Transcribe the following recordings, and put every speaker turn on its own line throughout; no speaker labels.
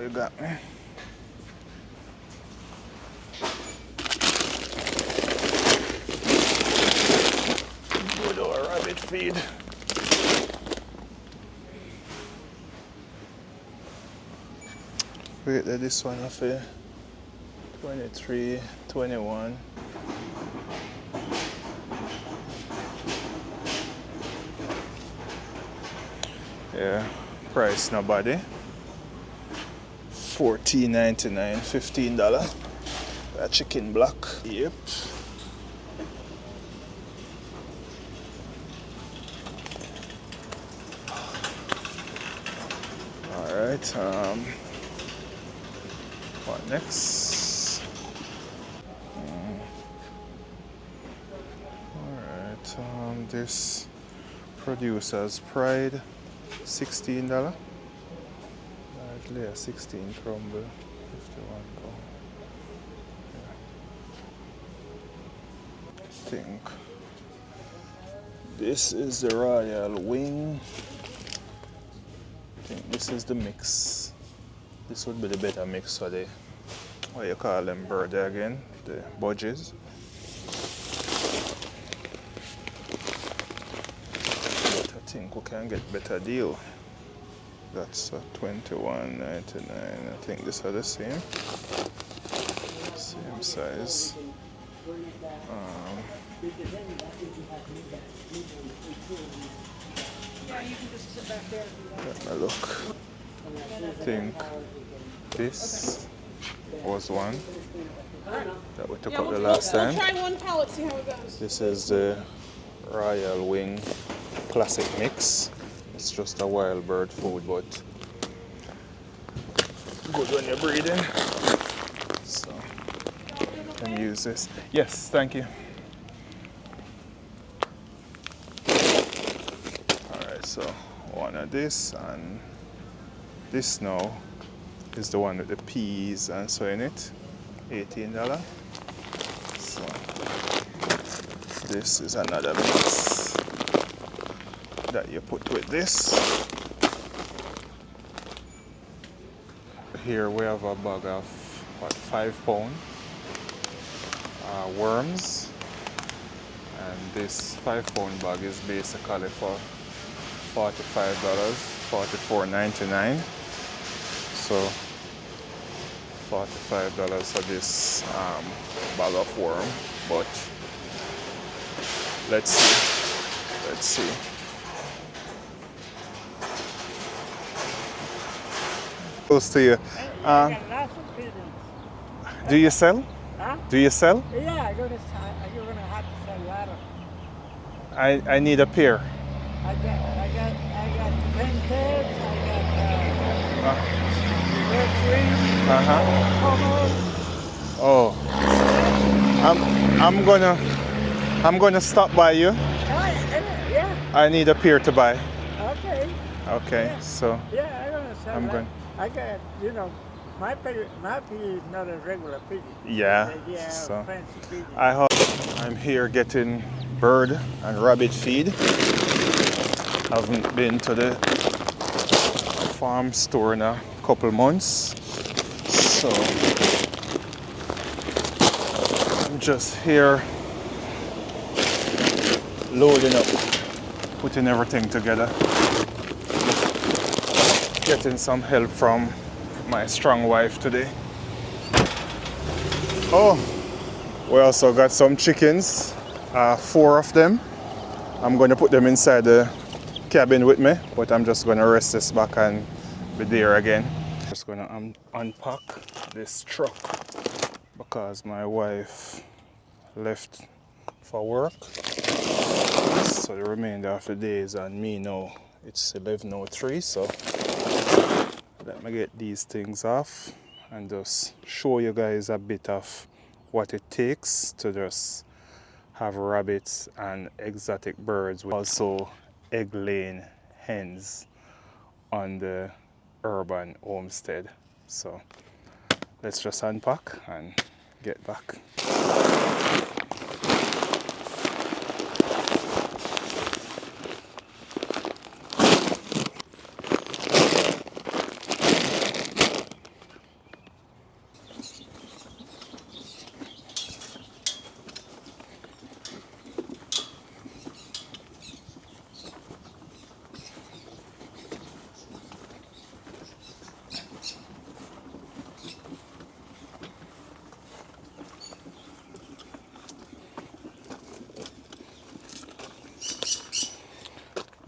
you got me? Good old rabbit feed. Wait, this one off here. 23, 21. Yeah, price nobody. $14.99, $15. A chicken block. Yep. Alright, what next? Alright, this producer's pride, $16. Layer 16 crumble, 51 pound. Yeah. I think this is the royal wing. I think this is the mix. This would be the better mix for the, what you call them bird again, the budgies. But I think we can get better deal. That's a $21.99. I think these are the same size. Let me look. I think this was one that we took up the last time.
We'll try one pallet, see how it goes.
This is the Royal Wing Classic Mix. It's just a wild bird food, but good when you're breeding. So, you can use this. Yes, thank you. Alright, so one of this, and this now is the one with the peas and so in it. $18. So, this is another mix that you put with this. Here we have a bag of what, 5 pound worms, and this 5 pound bag is basically for $45, $44.99. So $45 for this bag of worm, but let's see. Close to you. Do you sell?
Huh?
Do you sell?
Yeah, you're gonna have to sell a lot of.
I need a pair.
I got 10 pairs. I got red cream.
Oh. I'm gonna stop by you.
Yeah.
I need a pair to buy.
Okay.
Okay,
Yeah.
so
Yeah, I'm gonna sell
I'm
that.
going.
I got, my pig is not a regular pig.
Yeah.
Yeah,
So
fancy pig.
I'm here getting bird and rabbit feed. Haven't been to the farm store in a couple months, so I'm just here loading up, putting everything together, getting some help from my strong wife today. Oh, we also got some chickens, 4 of them. I'm going to put them inside the cabin with me, but I'm just going to rest this back and be there again. Just going to unpack this truck because my wife left for work, so the remainder of the day is on me now. It's 11:03, so let me get these things off and just show you guys a bit of what it takes to just have rabbits and exotic birds, also egg-laying hens on the urban homestead. So let's just unpack and get back.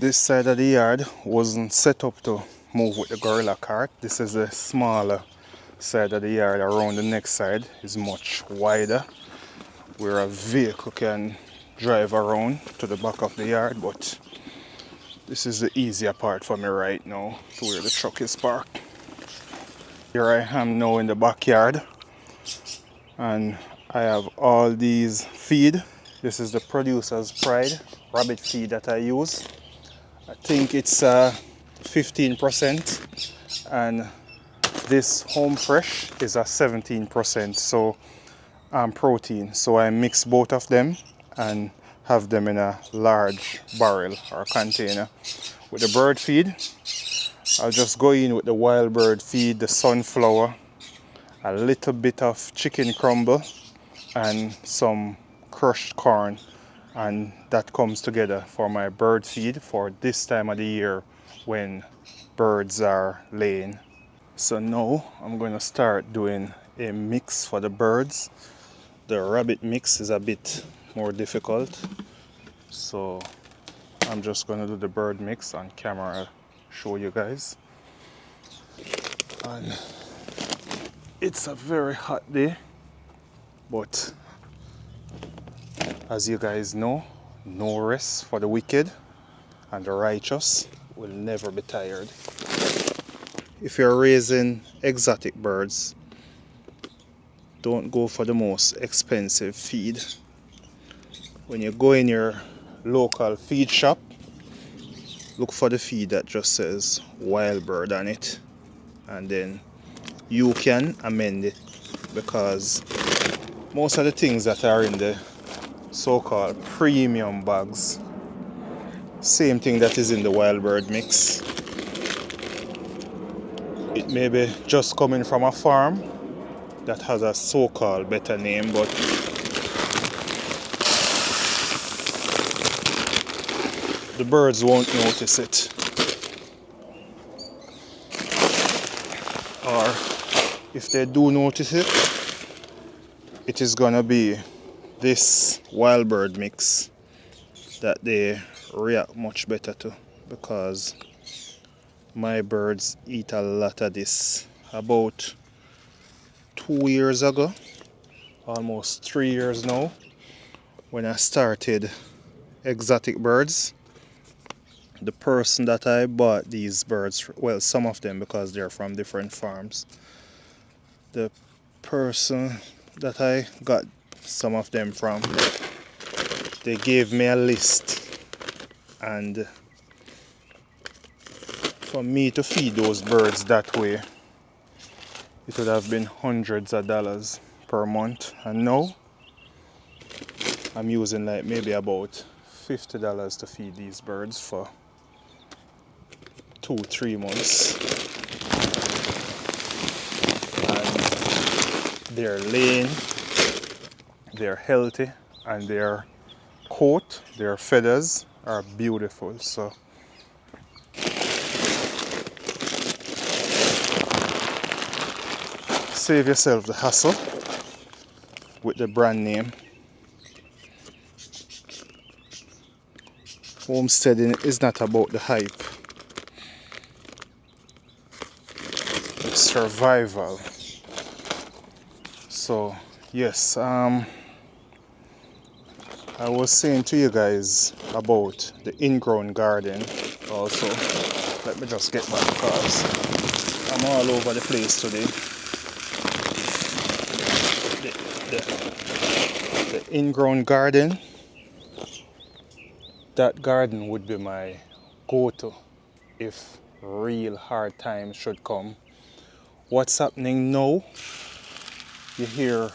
This side of the yard wasn't set up to move with the gorilla cart. This is a smaller side of the yard. Around the next side is much wider, where a vehicle can drive around to the back of the yard, but this is the easier part for me right now, to where the truck is parked. Here I am now in the backyard, and I have all these feed. This is the Producer's Pride rabbit feed that I use. I think it's 15%, and this Home Fresh is a 17%, so protein. So I mix both of them and have them in a large barrel or container. With the bird feed, I'll just go in with the wild bird feed, the sunflower, a little bit of chicken crumble, and some crushed corn, and that comes together for my bird feed for this time of the year when birds are laying. So now I'm going to start doing a mix for the birds. The rabbit mix is a bit more difficult, so I'm just going to do the bird mix on camera. I'll show you guys. And it's a very hot day, but as you guys know, no rest for the wicked, and the righteous will never be tired. If you're raising exotic birds, don't go for the most expensive feed. When you go in your local feed shop, look for the feed that just says wild bird on it, and then you can amend it, because most of the things that are in the so-called premium bags, same thing that is in the wild bird mix. It may be just coming from a farm that has a so-called better name, but the birds won't notice it. Or if they do notice it, it is gonna be this wild bird mix that they react much better to, because my birds eat a lot of this. About 2 years ago, almost 3 years now, when I started exotic birds, the person that I bought these birds, well, some of them because they're from different farms, the person that I got some of them from, they gave me a list, and for me to feed those birds that way, it would have been hundreds of dollars per month, and now I'm using like maybe about $50 to feed these birds for 2-3 months. And they're laying, they're healthy, and their coat, their feathers are beautiful. So save yourself the hassle with the brand name. Homesteading is not about the hype. It's survival. So yes, I was saying to you guys about the in-ground garden also. Let me just get back because I'm all over the place today. The in-ground garden, that garden would be my go-to if real hard times should come. What's happening now? You hear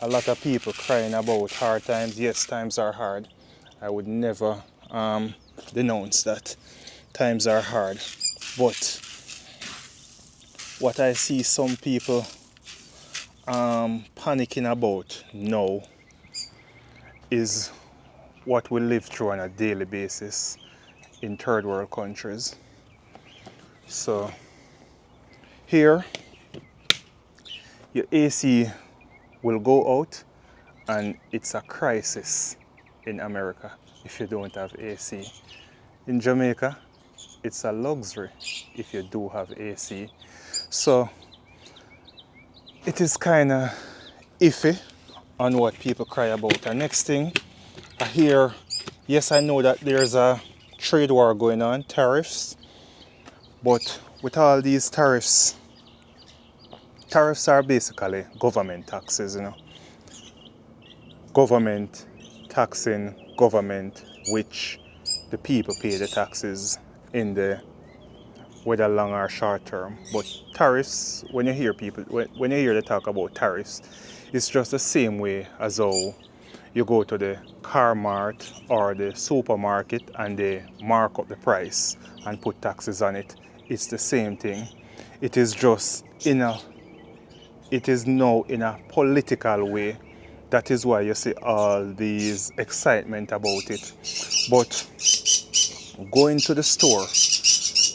a lot of people crying about hard times. Yes, times are hard. I would never denounce that. Times are hard. But what I see some people panicking about now is what we live through on a daily basis in third world countries. So here, your AC will go out, and it's a crisis in America if you don't have AC. in Jamaica, it's a luxury if you do have AC. So it is kind of iffy on what people cry about. And next thing I hear, yes, I know that there's a trade war going on, tariffs, but with all these tariffs, tariffs are basically government taxes, you know. Government taxing government, which the people pay the taxes in the whether long or short term. But tariffs, when you hear people, when you hear they talk about tariffs, it's just the same way as how you go to the car mart or the supermarket and they mark up the price and put taxes on it. It's the same thing. It is just it is now in a political way. That is why you see all these excitement about it. But going to the store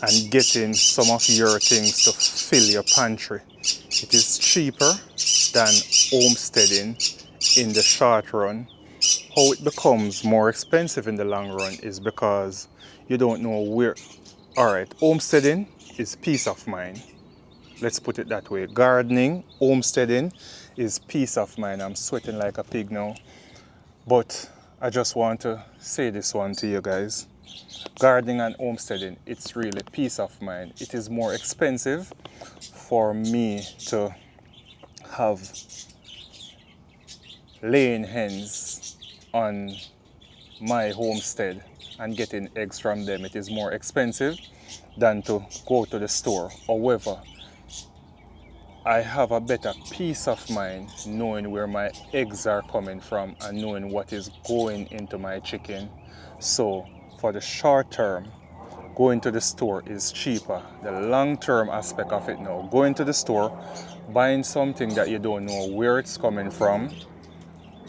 and getting some of your things to fill your pantry, it is cheaper than homesteading in the short run. How it becomes more expensive in the long run is because you don't know where. Alright, homesteading is peace of mind. Let's put it that way. Gardening, homesteading is peace of mind. I'm sweating like a pig now. But I just want to say this one to you guys. Gardening and homesteading, it's really peace of mind. It is more expensive for me to have laying hens on my homestead and getting eggs from them. It is more expensive than to go to the store. However, I have a better peace of mind knowing where my eggs are coming from and knowing what is going into my chicken. So for the short term, going to the store is cheaper. The long-term aspect of it now, going to the store, buying something that you don't know where it's coming from,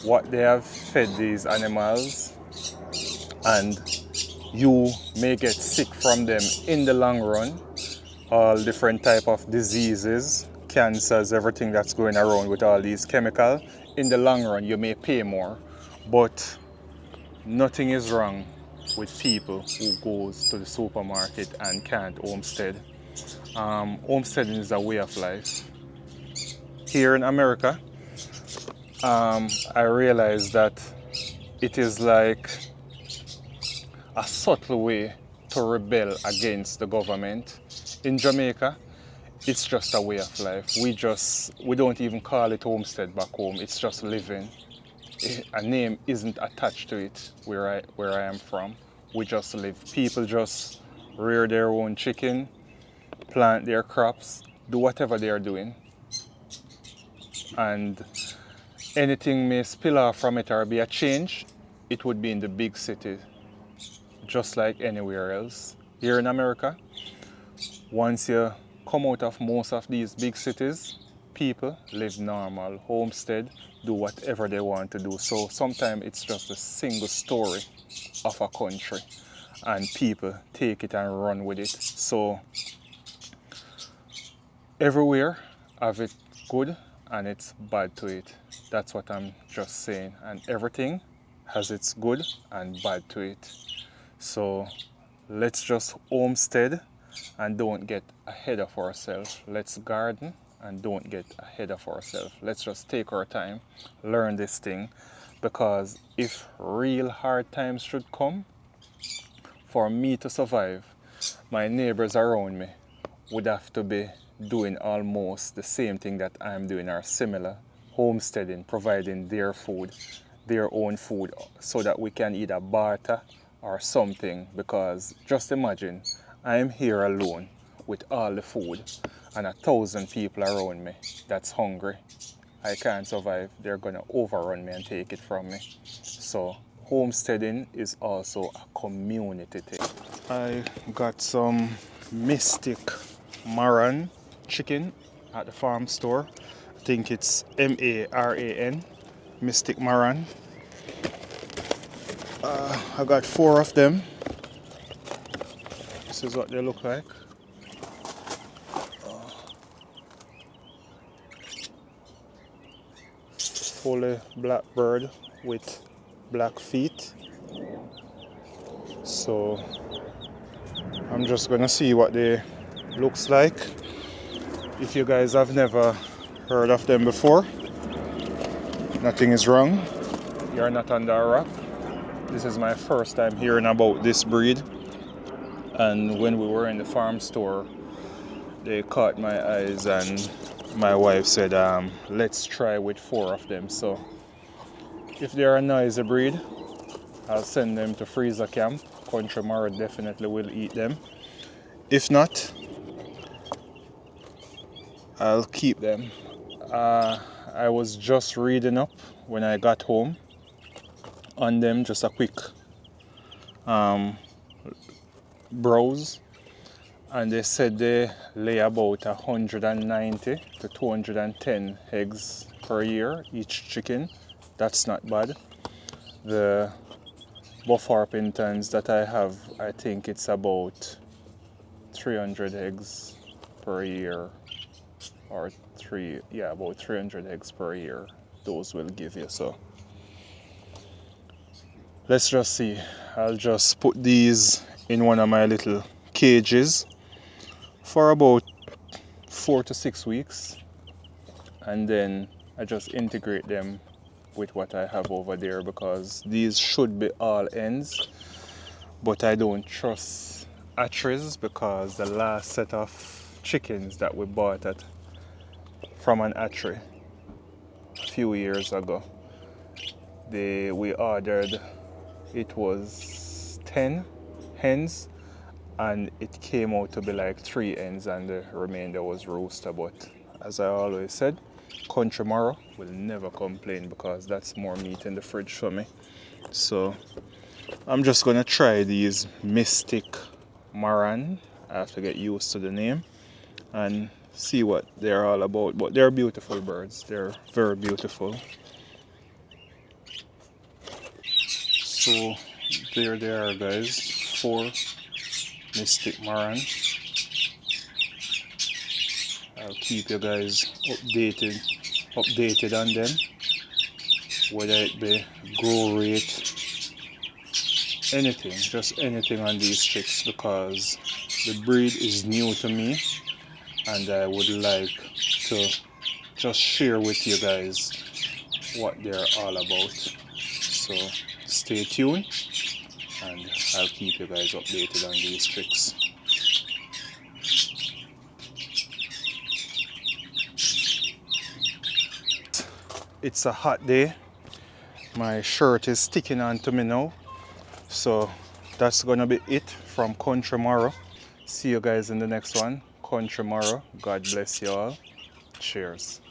what they have fed these animals, and you may get sick from them in the long run. All different type of diseases, cancers, everything that's going around with all these chemicals. In the long run, you may pay more, but nothing is wrong with people who goes to the supermarket and can't homestead. Homesteading is a way of life. Here in America, I realized that it is like a subtle way to rebel against the government. In Jamaica, it's just a way of life. We don't even call it homestead back home. It's just living. A name isn't attached to it where I am from. We just live. People just rear their own chicken, plant their crops, do whatever they are doing. And anything may spill off from it or be a change, it would be in the big city, just like anywhere else. Here in America, once you come out of most of these big cities, people live normal, homestead, do whatever they want to do. So sometimes it's just a single story of a country and people take it and run with it. So everywhere have it good and it's bad to it. That's what I'm just saying. And everything has its good and bad to it. So let's just homestead and don't get ahead of ourselves. Let's garden and don't get ahead of ourselves. Let's just take our time, learn this thing, because if real hard times should come, for me to survive, my neighbors around me would have to be doing almost the same thing that I'm doing or similar, homesteading, providing their food, their own food, so that we can either barter or something. Because just imagine, I'm here alone with all the food and 1,000 people around me that's hungry. I can't survive. They're gonna overrun me and take it from me. So homesteading is also a community thing. I got some Mystic Maran chicken at the farm store. I think it's Maran, Mystic Maran. I got 4 of them. This is what they look like. Fully black bird with black feet. So I'm just gonna see what they looks like. If you guys have never heard of them before, nothing is wrong. You're not under a rock. This is my first time hearing about this breed, and when we were in the farm store, they caught my eyes and my wife said, let's try with 4 of them. So if they're a noisy breed, I'll send them to freezer camp. Country Marot definitely will eat them. If not, I'll keep them. I was just reading up when I got home on them, just a quick browse, and they said they lay about 190 to 210 eggs per year, each chicken. That's not bad. The Buff Orpingtons that I have, I think it's about 300 eggs per year, or about 300 eggs per year. Those will give you. So let's just see. I'll just put these in one of my little cages for about 4 to 6 weeks, and then I just integrate them with what I have over there, because these should be all ends, but I don't trust hatcheries, because the last set of chickens that we bought from an hatchery a few years ago, we ordered, it was 10 hens, and it came out to be like 3 hens and the remainder was rooster. But as I always said, Country Marot will never complain, because that's more meat in the fridge for me. So I'm just gonna try these Mystic Maran. I have to get used to the name and see what they're all about. But they're beautiful birds. They're very beautiful. So there they are, guys. 4 Mystic Maran. I'll keep you guys updated on them, whether it be grow rate, anything, just anything on these chicks, because the breed is new to me and I would like to just share with you guys what they're all about. So stay tuned and I'll keep you guys updated on these chicks. It's a hot day. My shirt is sticking onto me now. So that's gonna be it from Country Marot. See you guys in the next one. Country Marot. God bless you all. Cheers.